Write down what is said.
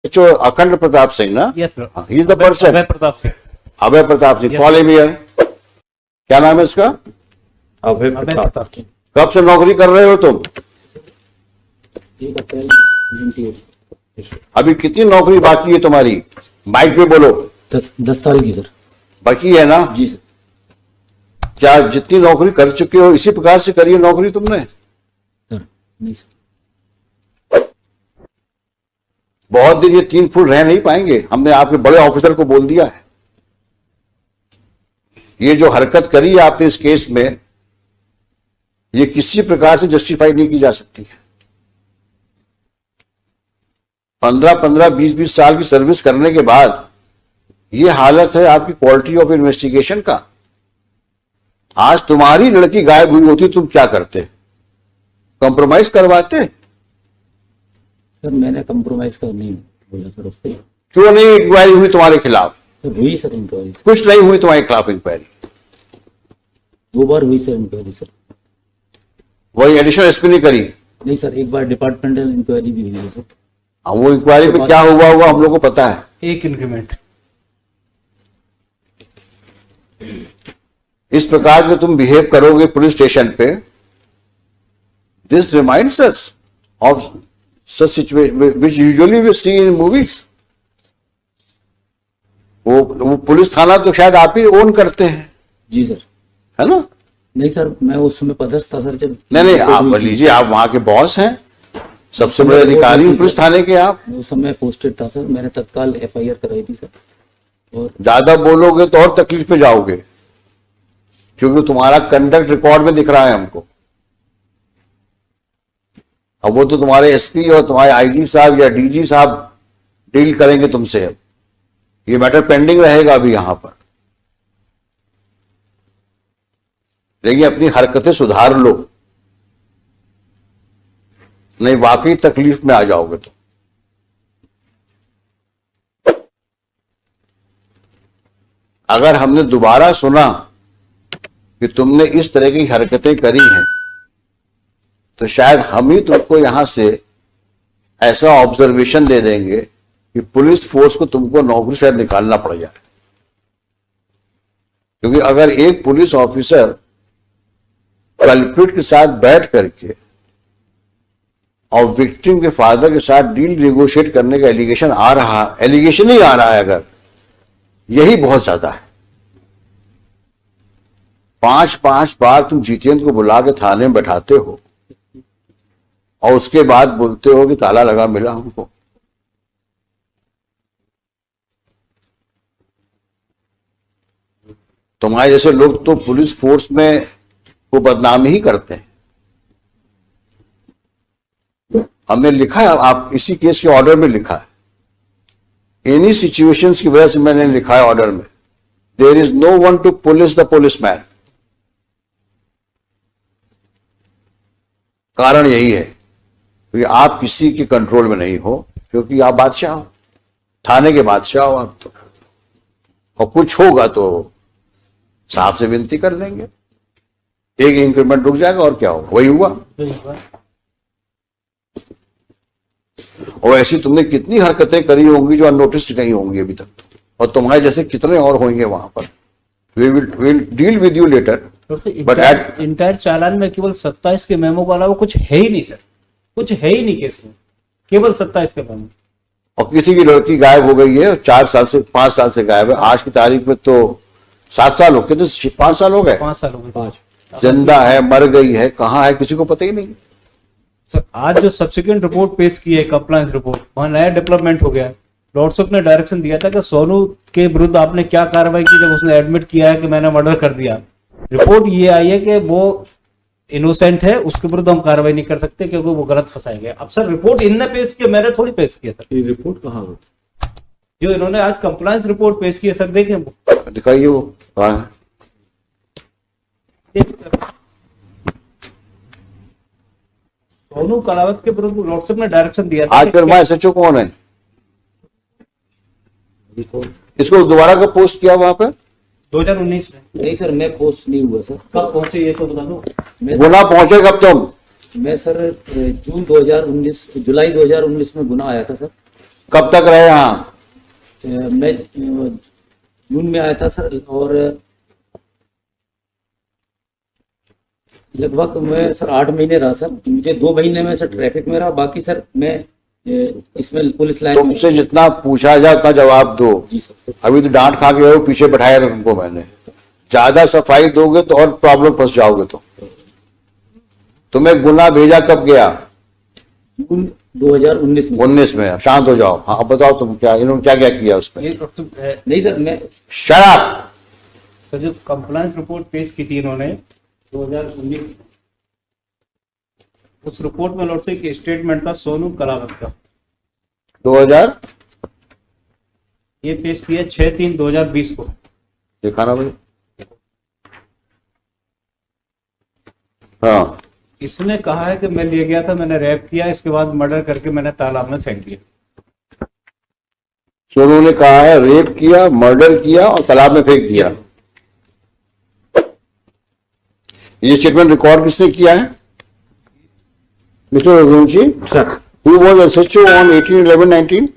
अखंड प्रताप सिंह ना? Yes sir, he is the person. Abhay Pratap Singh. Abhay Pratap Singh, call him here. क्या नाम है इसका? अभय अभय प्रताप। प्रताप सिंह। कब से नौकरी कर रहे हो तुम? अभी कितनी नौकरी बाकी है तुम्हारी? माइक पे बोलो। 10 साल की सर। बाकी है ना? जी सर। क्या जितनी नौकरी कर चुके हो इसी प्रकार से करी है नौकरी तुमने? सर नहीं सर। बहुत दिन ये 3 फुट रह नहीं पाएंगे। हमने आपके बड़े ऑफिसर को बोल दिया है। ये जो हरकत करी है आपने इस केस में, ये किसी प्रकार से जस्टिफाई नहीं की जा सकती है। 15-15, 20-20 साल की सर्विस करने के बाद ये हालत है आपकी क्वालिटी ऑफ इन्वेस्टिगेशन का। आज तुम्हारी लड़की गायब हुई होती तुम क्या करते? कंप्रोमाइज करवाते? सर मैंने कंप्रोमाइज कर नहीं बोला सर उससे। क्यों नहीं इंक्वायरी हुई तुम्हारे खिलाफ? सर हुई सर इंक्वायरी। कुछ नहीं हुई तुम्हारे खिलाफ इंक्वायरी? 2 बार हुई सर इंक्वायरी सर। वही एडिशनल एसपी ने करी? नहीं सर, एक बार डिपार्टमेंटल इंक्वायरी भी हुई है सर। वो इंक्वायरी में क्या हुआ हम लोग को पता है। एक इंक्रीमेंट। इस प्रकार के तुम बिहेव करोगे पुलिस स्टेशन पे, this reminds us of such situation which usually we see in movies. वो पुलिस थाना तो शायद आप ही ओन करते हैं, जी सर। है ना? नहीं सर, मैं उस समय पदस्थ था सर जब। नहीं आप लीजिए, आप वहां के बॉस हैं, सबसे बड़े अधिकारी पुलिस थाने के आप। उस समय पोस्टेड था सर, मैंने तत्काल FIR कराई थी सर। और ज्यादा बोलोगे तो और तकलीफ में जाओगे, क्योंकि तुम्हारा कंडक्ट रिकॉर्ड में दिख रहा है हमको। अब वो तो तुम्हारे एसपी और तुम्हारे IG साहब या DG साहब डील करेंगे तुमसे। अब ये मैटर पेंडिंग रहेगा अभी यहां पर। लेकिन अपनी हरकतें सुधार लो, नहीं वाकई तकलीफ में आ जाओगे तुम। अगर हमने दोबारा सुना कि तुमने इस तरह की हरकतें करी हैं, तो शायद हम ही तुमको यहां से ऐसा ऑब्जर्वेशन दे देंगे कि पुलिस फोर्स को तुमको नौकरी शायद निकालना पड़ जाए। क्योंकि अगर एक पुलिस ऑफिसर कल्प्रिट के साथ बैठ करके और विक्टिम के फादर के साथ डील नेगोशिएट करने का एलिगेशन ही आ रहा है, अगर यही बहुत ज्यादा है। 5-5 बार तुम जितेंद्र को बुला के थाने में बैठाते हो और उसके बाद बोलते हो कि ताला लगा मिला हमको। तुम्हारे जैसे लोग तो पुलिस फोर्स में को बदनामी ही करते हैं। हमने लिखा है, आप इसी केस के ऑर्डर में लिखा है, एनी सिचुएशंस की वजह से मैंने लिखा है ऑर्डर में, there is no one to police the policeman. कारण यही है कि आप किसी के कंट्रोल में नहीं हो, क्योंकि आप बादशाह हो, थाने के बादशाह हो आप तो। और कुछ होगा तो साहब से विनती कर लेंगे, एक इंक्रीमेंट रुक जाएगा और क्या होगा। वही हुआ। और ऐसी तुमने कितनी हरकतें करी होंगी जो अननोटिस्ड गई होंगी अभी तक, और तुम्हारे जैसे कितने और होंगे वहां पर। We will deal with you later. But entire challan में केवल 27 के मेमो के अलावा कुछ है ही नहीं सर, कुछ है ही नहीं केस में, केवल 27 के मेमो। और किसी की लड़की गायब हो गई है, 4 साल से 5 साल से गायब है, आज की तारीख में तो 7 साल हो गए, तो 5 साल हो गए। 5 साल हो गए। 5 जिंदा है, मर गई है, कहाँ है, किसी को पता ही नहीं। सर आज जो सब्सिक्वेंट रिपोर्ट पेश की है, कंप्लायंस रिपोर्ट, वहां नया डेवलपमेंट हो गया। लॉर्डशिप ने डायरेक्शन दिया था कि सोनू के विरुद्ध आपने क्या कार्रवाई की जब उसने एडमिट किया है कि मैंने मर्डर कर दिया। रिपोर्ट ये आई है कि वो इनोसेंट है, उसके विरुद्ध हम कार्रवाई नहीं कर सकते क्योंकि वो गलत फंसाए गए। अब सर रिपोर्ट इनने पेश की, मैंने थोड़ी पेश किया सर। ये रिपोर्ट कहाँ हो? जो इन्होंने आज कंप्लायंस रिपोर्ट पेश की है सर, देखें दिखाइए वो कहाँ है। सोनू कलावत के विरुद्ध लॉर्डशिप ने डायरेक्शन दिया था। आज फिर मैं SHO कौन है? इसको दोबारा कब पोस्ट किया वहां पे? 2019 में। नहीं सर, मैं पोस्ट नहीं हुआ सर। कब पहुंचे ये तो बता दो। गुना पहुंचे कब तुम? मैं सर जुलाई 2019 में गुना आया था सर। कब तक रहे यहाँ? मैं जून में आया था सर, और लगभग मैं सर 8 महीने रहा सर। मुझे 2 महीने में सर ट्रैफिक में रहा, बाकी सर मैं इसमें पुलिस लाइन में। तुमसे जितना पूछा जाए उतना जवाब दो। जी सर। अभी तो डांट खा के हो, पीछे बैठाया था तुमको मैंने। ज्यादा सफाई दोगे तो और प्रॉब्लम फंस जाओगे। तो तुम्हें गुना भेजा कब गया? जून 2019 में। 19 में। अब शांत हो जाओ। हाँ अब बताओ तुम क्या, इन्होंने क्या क्या किया उसमें? ये डॉक्टर नहीं सर, मैं शराब। सर जो कंप्लायंस रिपोर्ट पेश की थी इन्होंने 2019, उस रिपोर्ट में लॉर्ड से एक स्टेटमेंट था सोनू कलावत का, 2000 ये पेश किया 6/3/2020 को। दिखाना भाई। हाँ, इसने कहा है कि मैं ले गया था, मैंने रैप किया, इसके बाद मर्डर करके मैंने तालाब में फेंक दिया। सोनू ने कहा है रेप किया, मर्डर किया और तालाब में फेंक दिया। ये स्टेटमेंट रिकॉर्ड किसने किया है? Mister Raghuvanshi sir, who was SHO on 18/11/19?